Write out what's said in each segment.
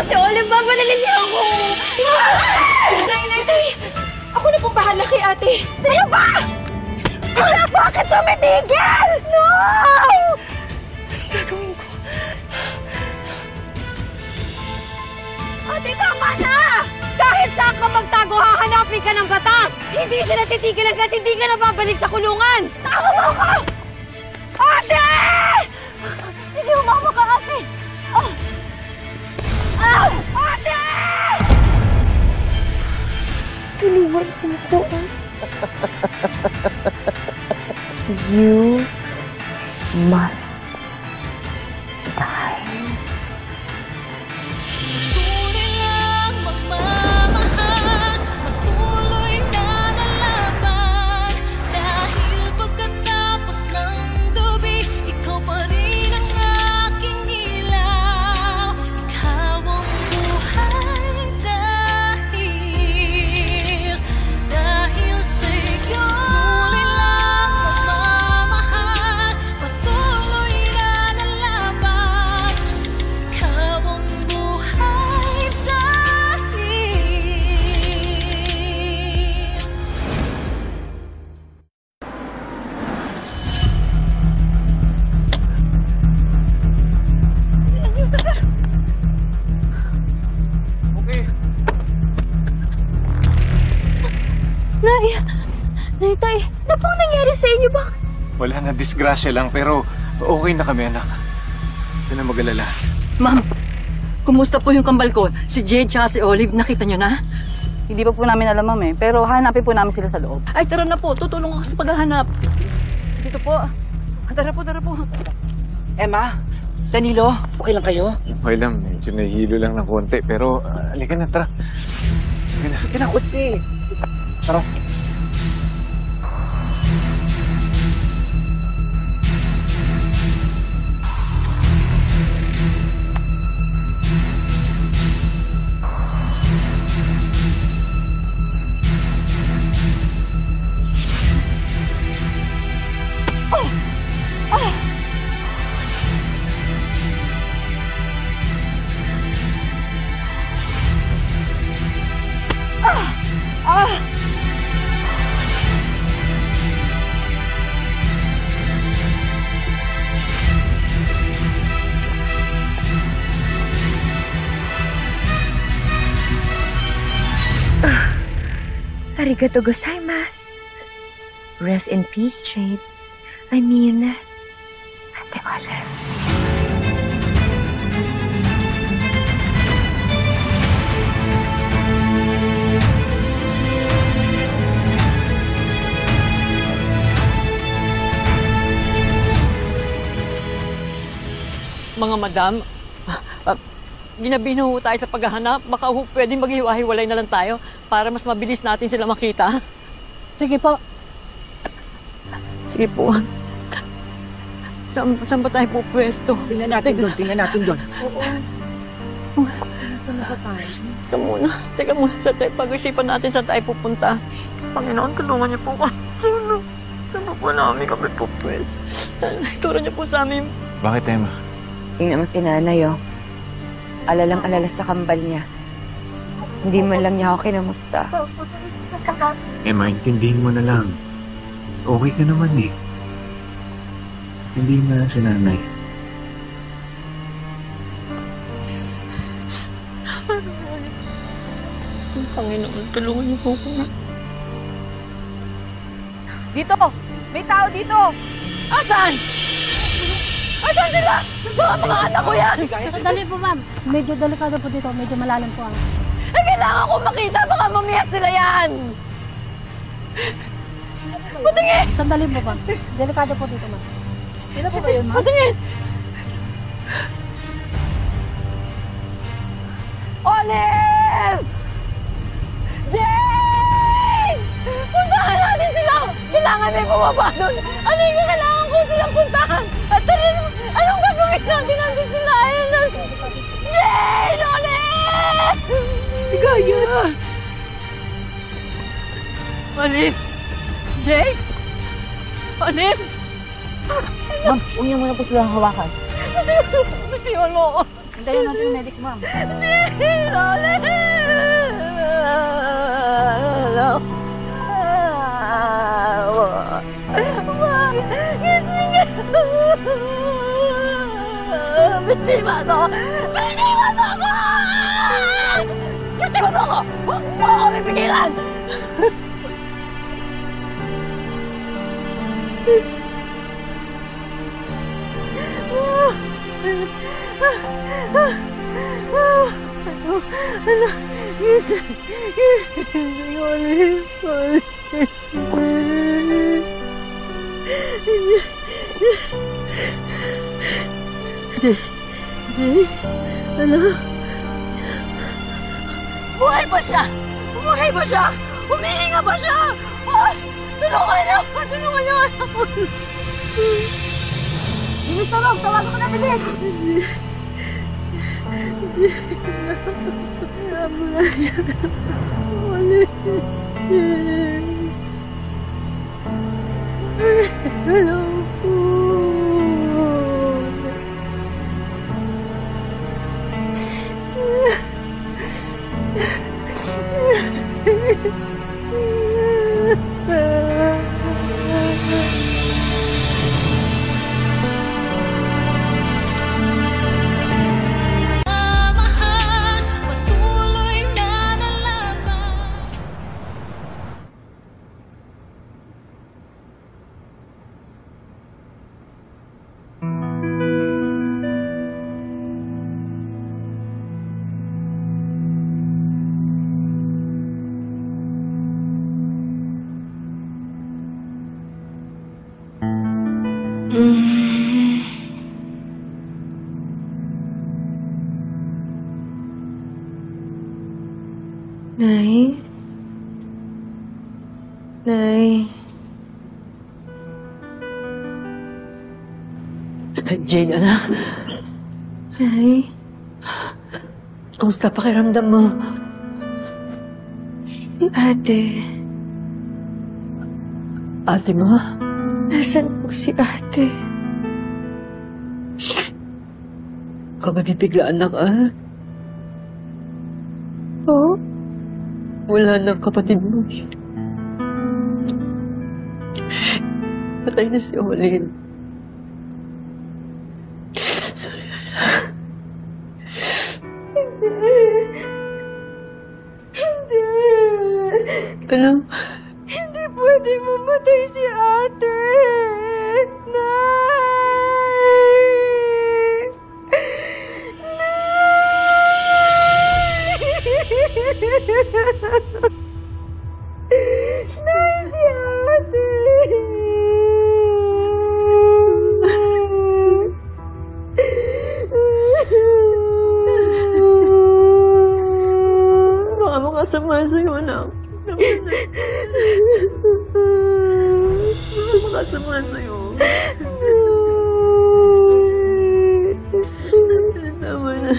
ko si Olive, babadalhin niyo ako! Nay! Ako na pong bahala kay ate. Tayo ba? Wala, bakit tumitigil? No! Gagawin ko. Ate, tama na! Kahit saan ka magtago, hahanapin ka ng batas! Hindi sila titigil hanggat hindi ka nababalik sa kulungan! Tama mo ako! Ate! Sige, umama ka, ate! Ate! Tulungan ko po. You must die. Nay, tay, ano pong nangyari sa inyo ba? Wala na, disgrasya lang, pero okay na kami, anak. Hindi na mag-alala. Ma'am, kumusta po yung kambal ko? Si Jade tsaka si Olive, nakita niyo na? Hindi pa po namin alam, ma'am eh. Pero hanapin po namin sila sa loob. Ay, tara na po. Tutulong ako sa paghahanap. Dito po. Tara po. Emma, Danilo, okay lang kayo? Okay lang, medyo nahihilo lang ng konti, pero halika na, tara. Halika na, kutsi. Tara. Arigato gozaimasu. Rest in peace, Jade. I mean, Ate Olive. Mga madam, ginabi na ho tayo sa paghahanap. Baka ho pwedeng maghiwa-hiwalay na lang tayo para mas mabilis natin sila makita. Sige po. Sige po. Saan ba tayo po pwesto? Tingnan natin doon. Teka muna. Saan tayo pag-isipan natin saan tayo pupunta. Panginoon, tulungan niyo po ako. Saan po namin kami po pwesto? Turo niyo po sa amin. Bakit, Emma? Tingnan mo si nanay, oh. Alalang-alala sa kambal niya. Hindi man lang niya ako kinamusta. Emma, intindihin mo na lang. Okay ka naman eh. Hindi na si nanay. Panginoon, tulungan niyo po ako. Dito! May tao dito! Asan? Asan sila? Baka mga anak ko yan! Dali po, ma'am. Medyo delikado po dito. Medyo malalim po ang... Ay, kailangan ko makita. Baka mamaya sila yan! Patingin! Sandali po, ma'am. Delikado po dito, ma'am. Sino po ba yun, ma'am? Patingin! Olive! Jane! Puntahan natin sila! Kailangan may bumaba doon! Ano yung kailangan ko silang puntahan? At anong gagawin natin? Nandun sila! Jane! Olive! Gaya! Olive! Jane! Olive! Ma'am, huwag niyo muna po silang hawakan. Bitiwan mo ako! Hintayin natin yung medics, ma'am. Bitiwan mo! Bitiwan mo ako! Bitiwan mo ako! Huwag mo ako pipigilan! Buhay pa siya! Buhay pa siya! Humihinga pa siya! Ay! Tulungan niyo! Tulungan niyo! Bilis na lang! Tawagan ko na bilis! Nay? Nay? Jane, anak. Nay? Kumusta pakiramdam mo? Si ate. Ate mo? Nasaan po si ate? Ikaw mabibigla, anak, ah? Oh? Wala nang kapatid mo. Patay na si Olin. Hindi. Ano? Hindi pwede mamatay si ate. Nay! Nay, si ate. Baka makasama sa'yo, anak. Baka makasama sa'yo. Tama na.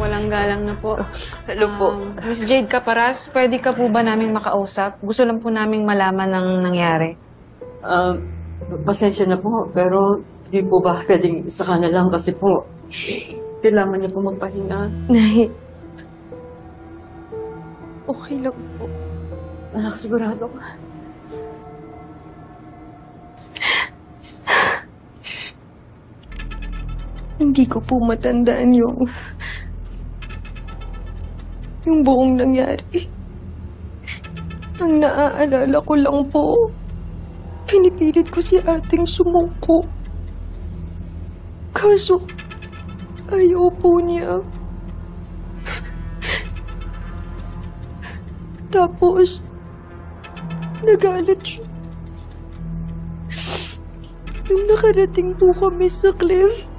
Walang galang na po. Hello po. Miss Jade Caparas, pwede ka po ba naming makausap? Gusto lang po naming malaman ng nangyari. Pasensya na po, pero hindi po ba pwedeng isa ka na lang kasi po kailangan niya po magpahinga. Nay. Okay lang po. Anak, sigurado ka. Hindi ko po matandaan yung buong nangyari. Ang naaalala ko lang po, pinipilit ko si ating sumuko. Kaso, ayaw po niya. Tapos, nagalit siya. Nung nakarating po kami sa cliff,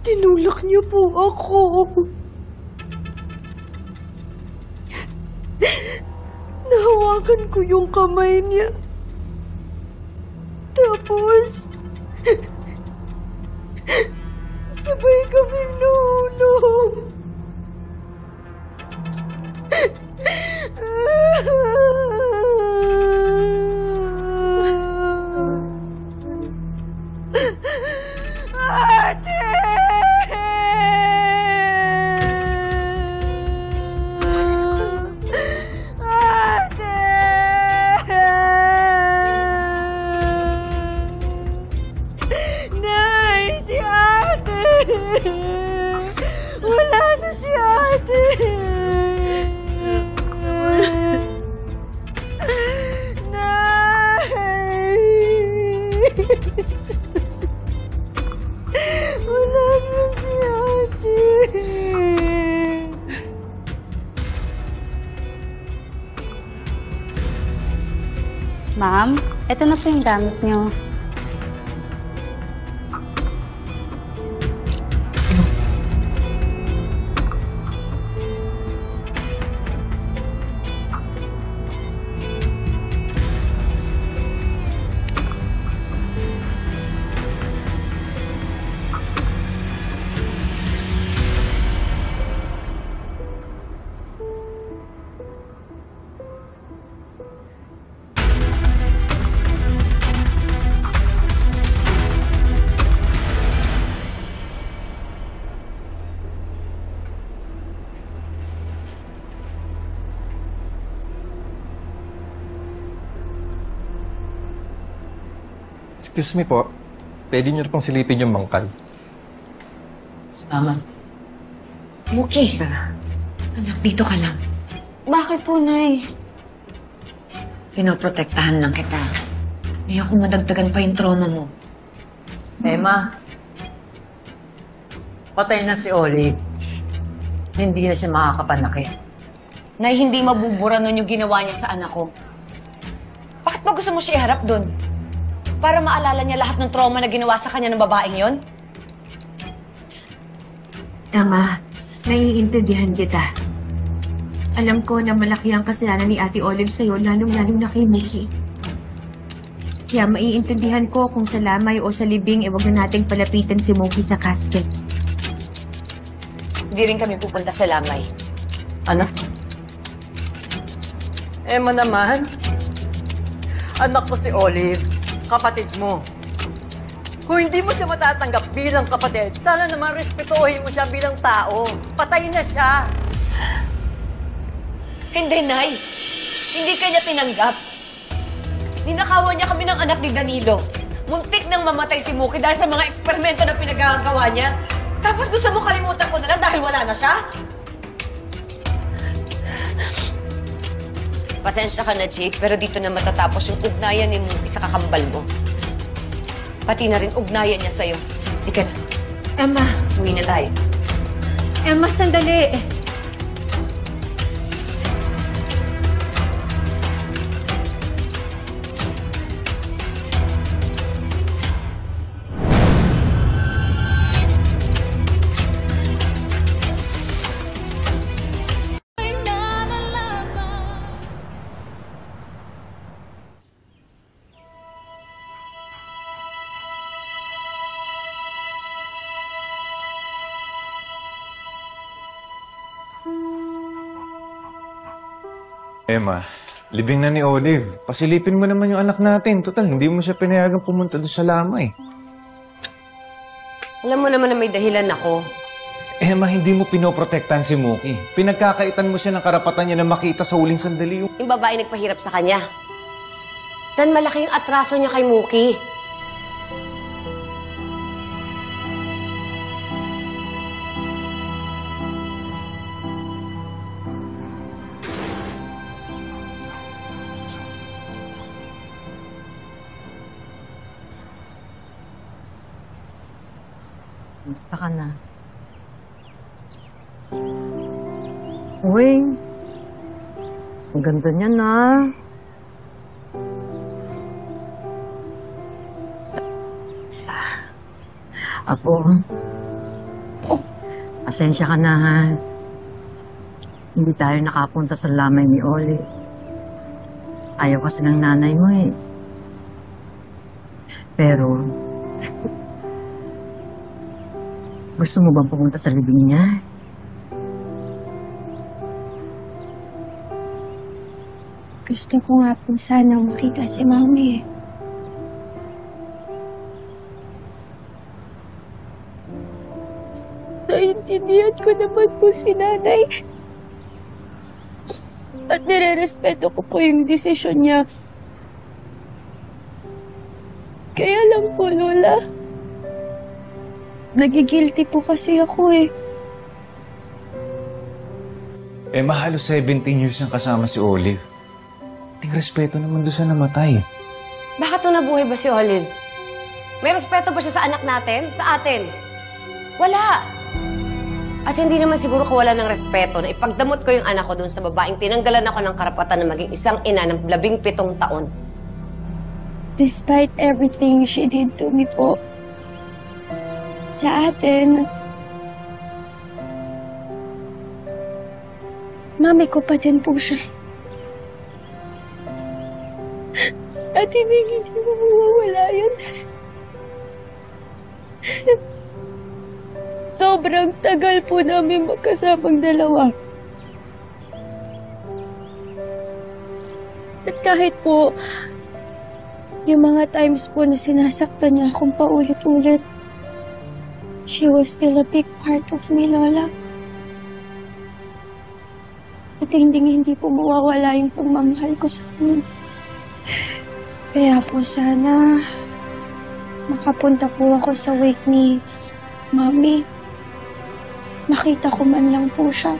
tinulak niya po ako. Nahawakan ko yung kamay niya. Tapos, Sabay kaming nahulog. Ate! Nay, si ate! Wala na si ate! Nay! Wala na si ate! Ma'am, eto na po yung gamit niyo. Excuse me po, pwede niyo pong silipin yung bangkal. Mama. Muki, anak, dito ka lang. Bakit po, Nay? Pinoprotektahan lang kita. Ayoko madagdagan pa yung trauma mo. Emma, patay na si Olive. Hindi na siya makakapanakit. Nay, hindi mabubura nun yung ginawa niya sa anak ko. Bakit ba gusto mo siya iharap dun? Para maalala niya lahat ng trauma na ginawa sa kanya ng babaeng yon? Ama, naiintindihan kita. Alam ko na malaki ang kasalanan ni Ate Olive sa'yo, lalong-lalong na kay Muki. Kaya maiintindihan ko kung sa lamay o sa libing, huwag na nating palapitan si Muki sa casket. Hindi rin kami pupunta sa lamay. Ano? Emma naman. Anak ko si Olive. Kapatid mo. Kung hindi mo siya matatanggap bilang kapatid, sana naman respetuhin mo siya bilang tao. Patay na siya. Hindi, Nay. Hindi kanya tinanggap. Ninakawan niya kami ng anak ni Danilo. Muntik nang mamatay si Muki dahil sa mga eksperimento na pinagagawa niya. Tapos gusto mo kalimutan ko na lang dahil wala na siya? Pasensya ka na, Jake, pero dito na matatapos yung ugnayan ni Muki sa kakambal mo. Pati na rin ugnayan niya sa'yo. Di ka na. Emma! Uwi na tayo. Emma, sandali! Emma, libing na ni Olive. Pasilipin mo naman yung anak natin. Total, hindi mo siya pinayagang pumunta doon sa lamay. Alam mo naman na may dahilan ako. Emma, hindi mo pinoprotektahan si Muki. Pinagkakaitan mo siya ng karapatan niya na makita sa huling sandali yung... Yung babae nagpahirap sa kanya. Dan malaki yung atraso niya kay Muki. Basta ka na. Uy, ang ganda niya na. Apo, pasensya ka na ha. Hindi tayo nakapunta sa lamay ni Oli. Ayaw kasi ng nanay mo eh. Pero, Gusto mo bang pumunta sa libing niya? Gusto ko nga po sanang makita si Mami. Naintindihan ko naman po si Nanay. At nire-respeto ko po yung desisyon niya. Kaya lang po, Lola. Nagigilty po kasi ako eh. Halos 17 years nang kasama si Olive. Ting respeto naman doon sa namatay. Bakit to nabuhay ba si Olive? May respeto ba siya sa anak natin? Sa atin? Wala! At hindi naman siguro kawala ng respeto na ipagdamot ko yung anak ko doon sa babaeng tinanggalan ako ng karapatan na maging isang ina ng 17 taon. Despite everything she did to me po, sa atin, mami ko pa din po siya. At hindi mo mawawala yun. Sobrang tagal po namin magkasamang dalawa. At kahit po, yung mga times po na sinasaktan niya akong paulit-ulit, she was still a big part of me, Lola. At hindi po mawawala yung pagmamahal ko sa kanya. Kaya po sana makapunta po ako sa wake ni Mami. Makita ko man lang po siya.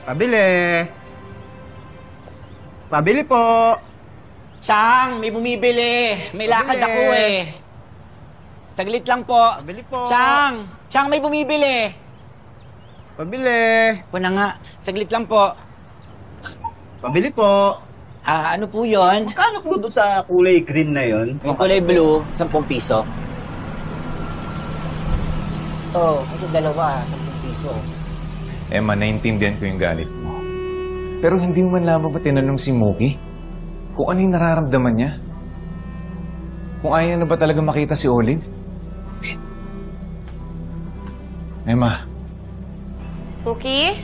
Pabili! Pabili po! Chang, may bumibili. May lakad ako eh. Saglit lang po. Pabili po! Chang, may bumibili. Pabili! Po na nga, saglit lang po. Pabili po! Ano po yon? Magkano po doon sa kulay green na yon? Yung kulay blue, 10 piso. Kasi dalawa, 10 piso. Emma, naintindihan ko yung galit mo. Pero hindi mo man lamang ba tinanong si Mookie kung ano yung nararamdaman niya? Kung ayaw na ba talaga makita si Olive? Emma. Mookie?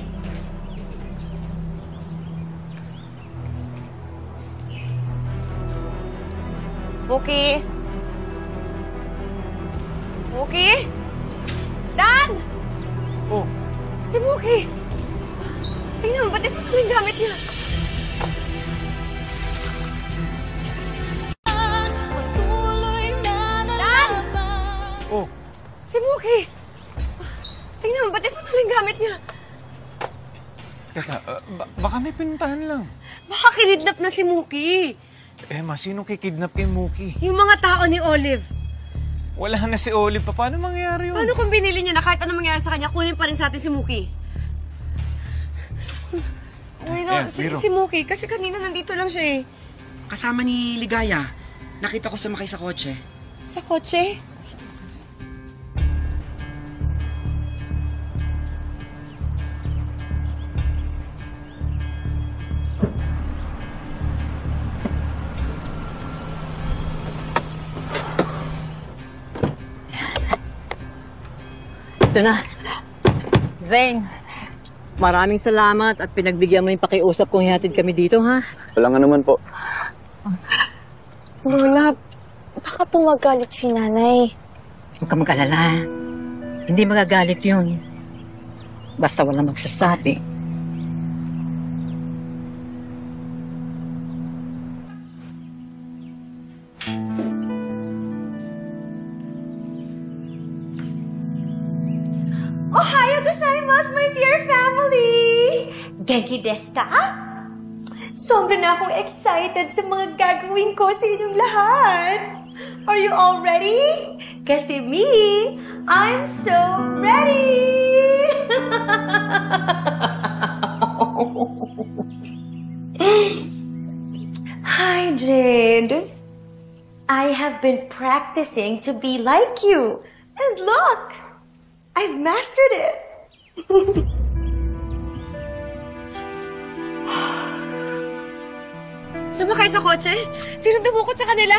Mookie? Mookie? Dan! Oh. Si Mookie! Tingnan mo, ba't ito yung gamit niya? Dan! Oh. Si Mookie! Tingnan mo, ba't ito yung gamit niya? Teka, baka may pinuntahan lang. Baka kinidnap na si Mookie. Emma, sino kikidnap kay Mookie? Yung mga tao ni Olive. Wala na si Olive pa. Paano mangyayari yun? Paano kung binili niya na kahit anong mangyari sa kanya, kunin pa rin sa atin si Mookie? Si Mookie, kasi kanina nandito lang siya eh. Kasama ni Ligaya. Nakita ko sumakay sa kotse. Sa kotse? Ito na. Zane, maraming salamat at pinagbigyan mo yung pakiusap kung ihatid kami dito, ha? Wala nga naman po. Lola, baka po magalit si Nanay. Huwag ka mag-alala. Hindi magagalit yun. Basta wala magsasabi. Ohayo gozaimasu, my dear family! Genki desu ka? Sobra na akong excited sa mga gagawin ko sa inyong lahat. Are you all ready? Kasi me, I'm so ready! Hi, Jade. I have been practicing to be like you. And look! I've mastered it. Sumakay sa kotse? Sino dumukot sa kanila?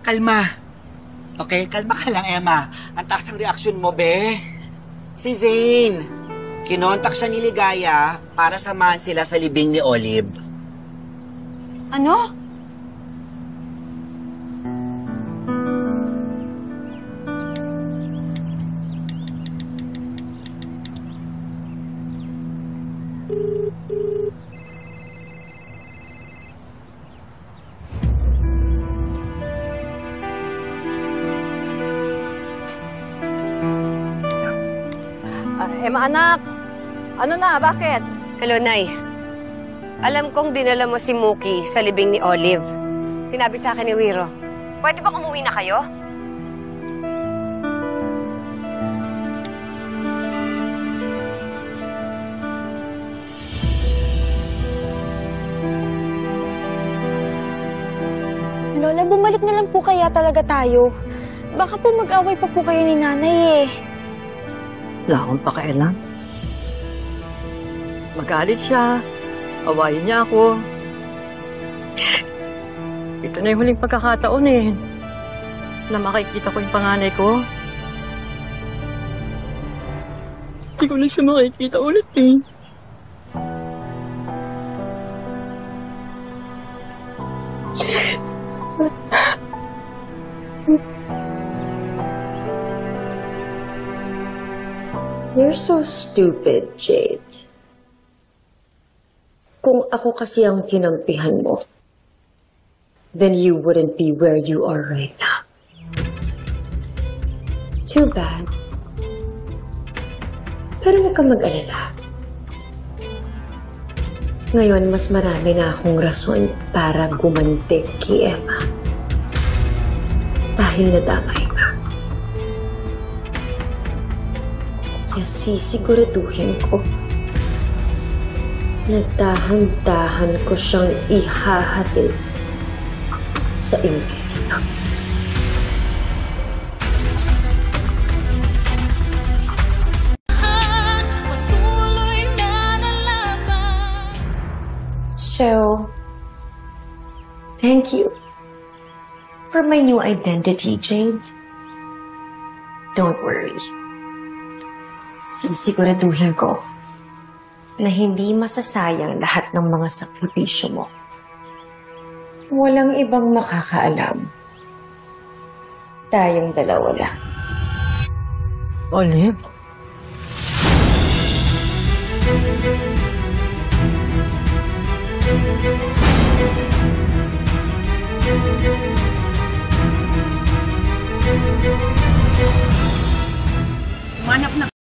Kalma. Okay, kalma ka lang, Emma. Ang taas ang reaksyon mo, be. Si Zane. Kinontak siya ni Ligaya para samahan sila sa libing ni Olive. Ano? Emma, anak. Ano na? Bakit? Hello, Nay. Alam kong dinala mo si Mookie sa libing ni Olive. Sinabi sa akin ni Wiro. Pwede bang umuwi na kayo? Lola, bumalik na lang po kaya talaga tayo. Baka po mag-away pa po kayo ni nanay eh. Wala akong pakialam. Magalit siya. Awayin niya ako. Ito na yung huling pagkakataon eh. Na makikita ko yung panganay ko. Hindi ko na siya makikita ulit eh. You're so stupid, Jade. Kung ako kasi ang kinampihan mo, then you wouldn't be where you are right now. Too bad. Pero huwag kang mag-alala. Ngayon, mas marami na akong rason para gumanti kay Emma. Dahil nadamay ka. Kaya sisiguraduhin ko na dahan-dahan ko siyang ihahatid sa impyerno. So, thank you for my new identity, Jade. Don't worry. Sisiguraduhin ko na hindi masasayang lahat ng mga sakripisyo mo. Walang ibang makakaalam. Tayong dalawa lang. Olive? Manap na